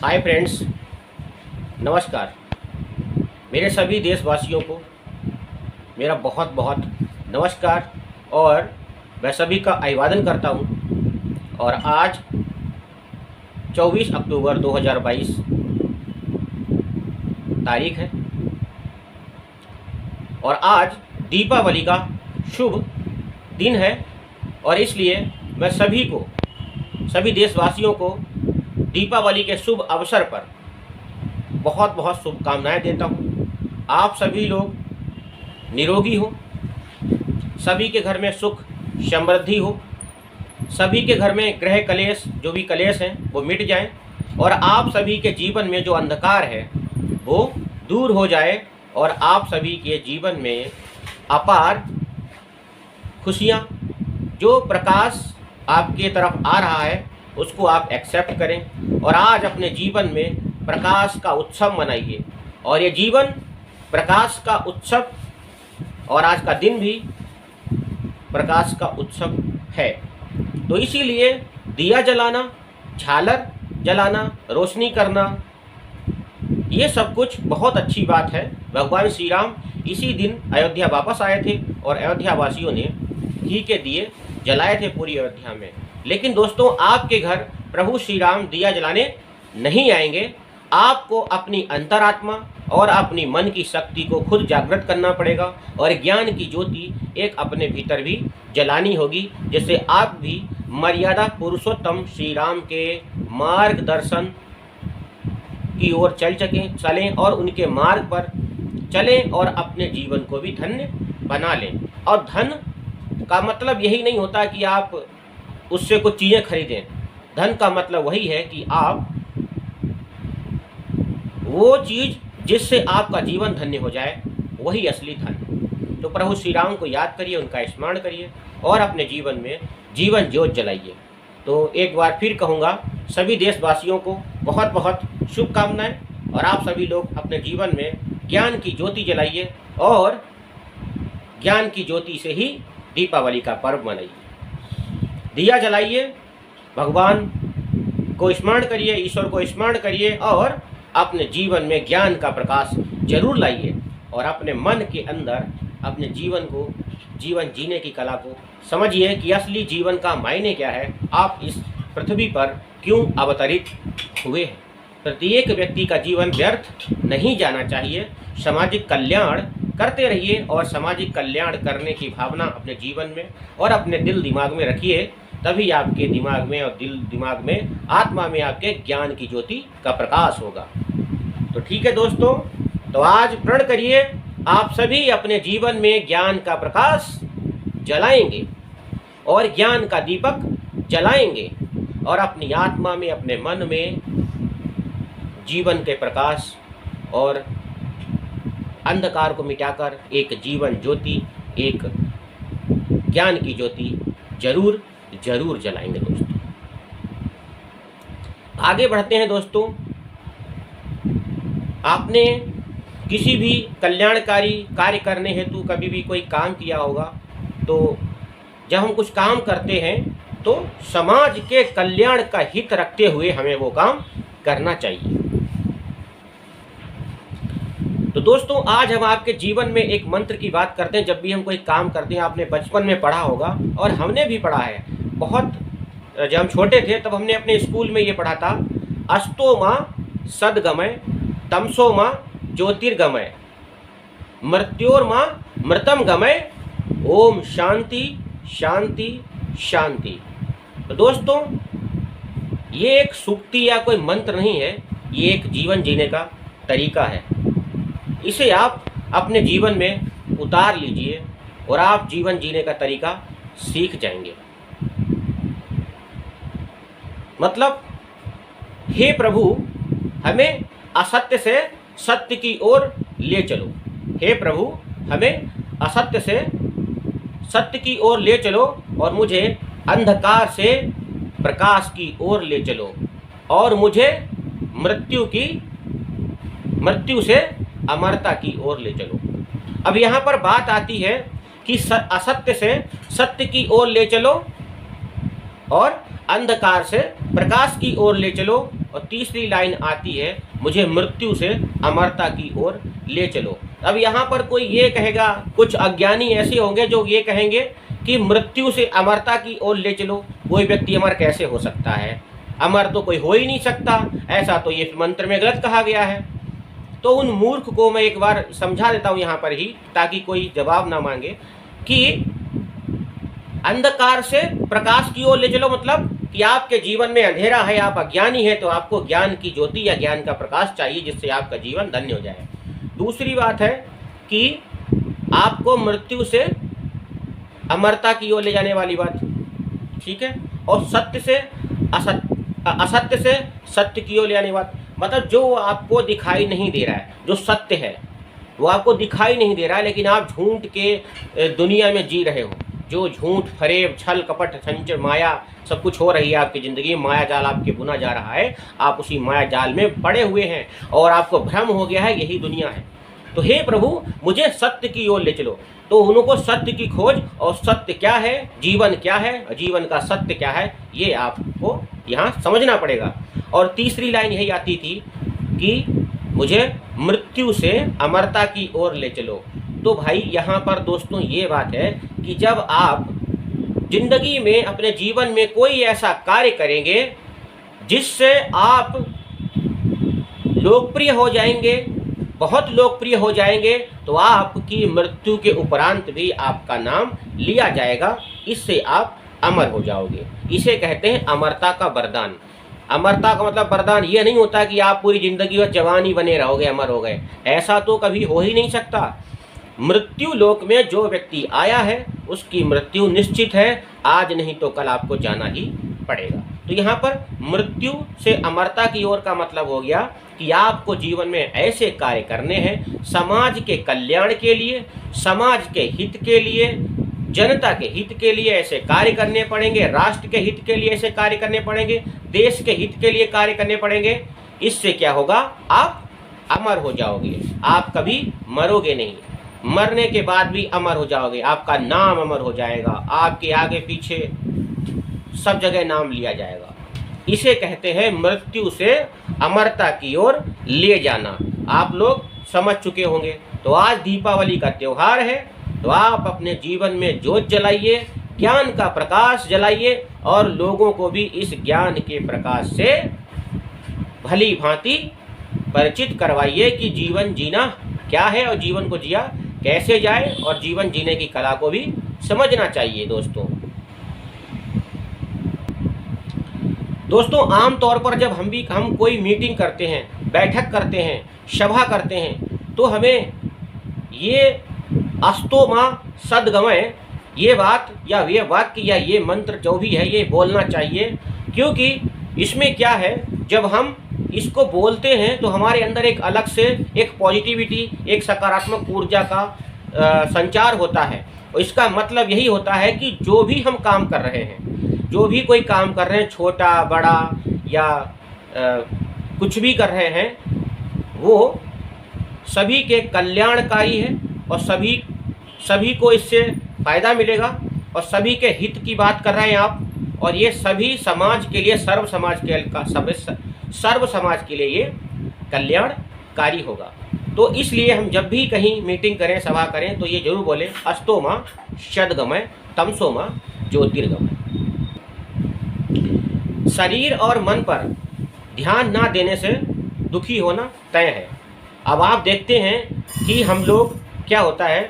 Hi friends, नमस्कार। मेरे सभी देशवासियों को मेरा बहुत बहुत नमस्कार और मैं सभी का अभिवादन करता हूँ। और आज 24 अक्टूबर 2022 तारीख है और आज दीपावली का शुभ दिन है। और इसलिए मैं सभी देशवासियों को दीपावली के शुभ अवसर पर बहुत बहुत शुभकामनाएं देता हूँ। आप सभी लोग निरोगी हो, सभी के घर में सुख समृद्धि हो, सभी के घर में ग्रह कलेश जो भी कलेश हैं वो मिट जाएं और आप सभी के जीवन में जो अंधकार है वो दूर हो जाए और आप सभी के जीवन में अपार खुशियाँ, जो प्रकाश आपके तरफ आ रहा है उसको आप एक्सेप्ट करें और आज अपने जीवन में प्रकाश का उत्सव मनाइए। और ये जीवन प्रकाश का उत्सव और आज का दिन भी प्रकाश का उत्सव है। तो इसीलिए दिया जलाना, झालर जलाना, रोशनी करना, ये सब कुछ बहुत अच्छी बात है। भगवान श्री राम इसी दिन अयोध्या वापस आए थे और अयोध्या वासियों ने घी के दिए जलाए थे पूरी अयोध्या में। लेकिन दोस्तों, आपके घर प्रभु श्री राम दिया जलाने नहीं आएंगे। आपको अपनी अंतरात्मा और अपनी मन की शक्ति को खुद जागृत करना पड़ेगा और ज्ञान की ज्योति एक अपने भीतर भी जलानी होगी, जिससे आप भी मर्यादा पुरुषोत्तम श्री राम के मार्गदर्शन की ओर चलें और उनके मार्ग पर चलें और अपने जीवन को भी धन्य बना लें। और धन का मतलब यही नहीं होता कि आप उससे कुछ चीज़ें खरीदें। धन का मतलब वही है कि आप वो चीज़ जिससे आपका जीवन धन्य हो जाए, वही असली धन। तो प्रभु श्री राम को याद करिए, उनका स्मरण करिए और अपने जीवन में जीवन ज्योत जलाइए। तो एक बार फिर कहूँगा, सभी देशवासियों को बहुत बहुत शुभकामनाएं और आप सभी लोग अपने जीवन में ज्ञान की ज्योति जलाइए और ज्ञान की ज्योति से ही दीपावली का पर्व मनाइए। दिया जलाइए, भगवान को स्मरण करिए, ईश्वर को स्मरण करिए और अपने जीवन में ज्ञान का प्रकाश जरूर लाइए और अपने मन के अंदर अपने जीवन जीने की कला को समझिए कि असली जीवन का मायने क्या है, आप इस पृथ्वी पर क्यों अवतरित हुए हैं। प्रत्येक व्यक्ति का जीवन व्यर्थ नहीं जाना चाहिए। सामाजिक कल्याण करते रहिए और सामाजिक कल्याण करने की भावना अपने जीवन में और अपने दिल दिमाग में रखिए, तभी आपके दिमाग में और दिल दिमाग में, आत्मा में आपके ज्ञान की ज्योति का प्रकाश होगा। तो ठीक है दोस्तों, तो आज प्रण करिए, आप सभी अपने जीवन में ज्ञान का प्रकाश जलाएंगे और ज्ञान का दीपक जलाएंगे और अपनी आत्मा में, अपने मन में जीवन के प्रकाश और अंधकार को मिटाकर एक जीवन ज्योति, एक ज्ञान की ज्योति जरूर जरूर जलाएंगे। दोस्तों आगे बढ़ते हैं। दोस्तों, आपने किसी भी कल्याणकारी कार्य करने हेतु कभी भी कोई काम किया होगा, तो जब हम कुछ काम करते हैं तो समाज के कल्याण का हित रखते हुए हमें वो काम करना चाहिए। तो दोस्तों, आज हम आपके जीवन में एक मंत्र की बात करते हैं। जब भी हम कोई काम करते हैं, आपने बचपन में पढ़ा होगा और हमने भी पढ़ा है बहुत। जब हम छोटे थे तब हमने अपने स्कूल में ये पढ़ा था, अस्तो माँ सद्गमय, तमसो माँ ज्योतिर्गमय, मृत्योर माँ मृतम गमय, ओम शांति शांति शांति। तो दोस्तों, ये एक सूक्ति या कोई मंत्र नहीं है, ये एक जीवन जीने का तरीका है। इसे आप अपने जीवन में उतार लीजिए और आप जीवन जीने का तरीका सीख जाएंगे। मतलब, हे प्रभु, हमें असत्य से सत्य की ओर ले चलो। हे प्रभु, हमें असत्य से सत्य की ओर ले चलो और मुझे अंधकार से प्रकाश की ओर ले चलो और मुझे मृत्यु से अमरता की ओर ले चलो। अब यहाँ पर बात आती है कि असत्य से सत्य की ओर ले चलो और अंधकार से प्रकाश की ओर ले चलो। और तीसरी लाइन आती है, मुझे मृत्यु से अमरता की ओर ले चलो। अब यहाँ पर कोई ये कहेगा, कुछ अज्ञानी ऐसे होंगे जो ये कहेंगे कि मृत्यु से अमरता की ओर ले चलो, कोई व्यक्ति अमर कैसे हो सकता है, अमर तो कोई हो ही नहीं सकता, ऐसा तो ये मंत्र में गलत कहा गया है। तो उन मूर्ख को मैं एक बार समझा देता हूँ यहाँ पर ही, ताकि कोई जवाब ना मांगे, कि अंधकार से प्रकाश की ओर ले चलो, मतलब कि आपके जीवन में अंधेरा है, आप अज्ञानी हैं, तो आपको ज्ञान की ज्योति या ज्ञान का प्रकाश चाहिए, जिससे आपका जीवन धन्य हो जाए। दूसरी बात है कि आपको मृत्यु से अमरता की ओर ले जाने वाली बात, ठीक है, और सत्य से असत्य से सत्य की ओर ले जाने बात, मतलब जो आपको दिखाई नहीं दे रहा है, जो सत्य है वो आपको दिखाई नहीं दे रहा है, लेकिन आप झूठ के दुनिया में जी रहे हो, जो झूठ, फरेब, छल, कपट, संचर, माया सब कुछ हो रही है आपकी ज़िंदगी में, माया जाल आपके बुना जा रहा है, आप उसी माया जाल में पड़े हुए हैं और आपको भ्रम हो गया है यही दुनिया है। तो हे प्रभु, मुझे सत्य की ओर ले चलो। तो उनको सत्य की खोज, और सत्य क्या है, जीवन क्या है, जीवन का सत्य क्या है, ये आपको यहाँ समझना पड़ेगा। और तीसरी लाइन यही आती थी कि मुझे मृत्यु से अमरता की ओर ले चलो। तो भाई यहाँ पर दोस्तों ये बात है कि जब आप जिंदगी में, अपने जीवन में कोई ऐसा कार्य करेंगे जिससे आप लोकप्रिय हो जाएंगे, बहुत लोकप्रिय हो जाएंगे, तो आपकी मृत्यु के उपरांत भी आपका नाम लिया जाएगा, इससे आप अमर हो जाओगे। इसे कहते हैं अमरता का वरदान। अमरता का मतलब वरदान ये नहीं होता कि आप पूरी जिंदगी में जवान ही बने रहोगे, अमर हो गए, ऐसा तो कभी हो ही नहीं सकता। मृत्यु लोक में जो व्यक्ति आया है उसकी मृत्यु निश्चित है, आज नहीं तो कल आपको जाना ही पड़ेगा। तो यहाँ पर मृत्यु से अमरता की ओर का मतलब हो गया कि आपको जीवन में ऐसे कार्य करने हैं समाज के कल्याण के लिए, समाज के हित के लिए, जनता के हित के लिए ऐसे कार्य करने पड़ेंगे, राष्ट्र के हित के लिए ऐसे कार्य करने पड़ेंगे, देश के हित के लिए कार्य करने पड़ेंगे। इससे क्या होगा, आप अमर हो जाओगे, आप कभी मरोगे नहीं, मरने के बाद भी अमर हो जाओगे, आपका नाम अमर हो जाएगा, आपके आगे पीछे सब जगह नाम लिया जाएगा। इसे कहते हैं मृत्यु से अमरता की ओर ले जाना। आप लोग समझ चुके होंगे। तो आज दीपावली का त्योहार है, तो आप अपने जीवन में ज्योत जलाइए, ज्ञान का प्रकाश जलाइए, और लोगों को भी इस ज्ञान के प्रकाश से भली भांति परिचित करवाइए कि जीवन जीना क्या है और जीवन को जिया कैसे जाए, और जीवन जीने की कला को भी समझना चाहिए। दोस्तों आम तौर पर जब हम कोई मीटिंग करते हैं, बैठक करते हैं, सभा करते हैं, तो हमें ये अस्तो मां सद्गमय ये बात या ये वाक्य या ये मंत्र जो भी है ये बोलना चाहिए, क्योंकि इसमें क्या है, जब हम इसको बोलते हैं तो हमारे अंदर एक अलग से एक पॉजिटिविटी, एक सकारात्मक ऊर्जा का संचार होता है। और इसका मतलब यही होता है कि जो भी हम काम कर रहे हैं, जो भी कोई काम कर रहे हैं, छोटा बड़ा या कुछ भी कर रहे हैं, वो सभी के कल्याणकारी है और सभी को इससे फ़ायदा मिलेगा, और सभी के हित की बात कर रहे हैं आप, और ये सभी समाज के लिए, सर्व समाज के लिए ये कल्याणकारी होगा। तो इसलिए हम जब भी कहीं मीटिंग करें, सभा करें, तो ये जरूर बोलें अस्तो मां सद्गमय तमसो मां ज्योतिर्गमय। शरीर और मन पर ध्यान ना देने से दुखी होना तय है। अब आप देखते हैं कि हम लोग क्या होता है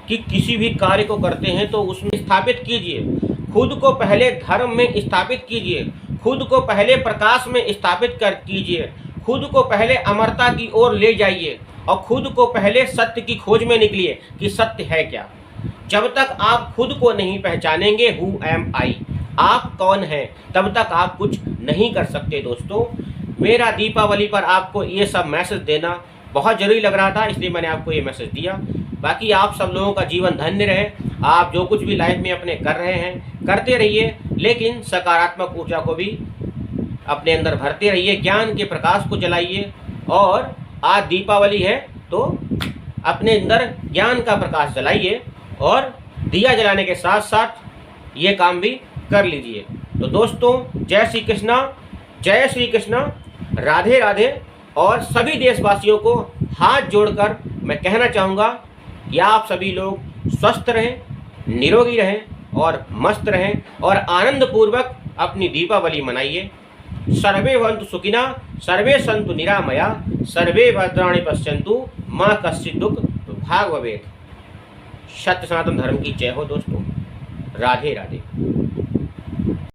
कि किसी भी कार्य को करते हैं तो उसमें स्थापित कीजिए, खुद को पहले धर्म में स्थापित कीजिए, खुद को पहले प्रकाश में स्थापित कीजिए, खुद को पहले अमरता की ओर ले जाइए, और खुद को पहले सत्य की खोज में निकलिए कि सत्य है क्या। जब तक आप खुद को नहीं पहचानेंगे, हु एम आई, आप कौन हैं, तब तक आप कुछ नहीं कर सकते। दोस्तों मेरा दीपावली पर आपको ये सब मैसेज देना बहुत ज़रूरी लग रहा था, इसलिए मैंने आपको ये मैसेज दिया। बाकी आप सब लोगों का जीवन धन्य रहे, आप जो कुछ भी लाइफ में अपने कर रहे हैं करते रहिए, लेकिन सकारात्मक ऊर्जा को भी अपने अंदर भरते रहिए, ज्ञान के प्रकाश को जलाइए। और आज दीपावली है तो अपने अंदर ज्ञान का प्रकाश जलाइए, और दिया जलाने के साथ साथ ये काम भी कर लीजिए। तो दोस्तों जय श्री कृष्णा, जय श्री कृष्णा, राधे राधे। और सभी देशवासियों को हाथ जोड़कर मैं कहना चाहूँगा कि आप सभी लोग स्वस्थ रहें, निरोगी रहें और मस्त रहें और आनंदपूर्वक अपनी दीपावली मनाइए। सर्वे भवन्तु सुखिनः, सर्वे सन्तु निरामया, सर्वे भद्राणि पश्यन्तु, माँ कश्चित् दुःख भाग् भवेत्। सत्य सनातन धर्म की जय हो दोस्तों। राधे राधे।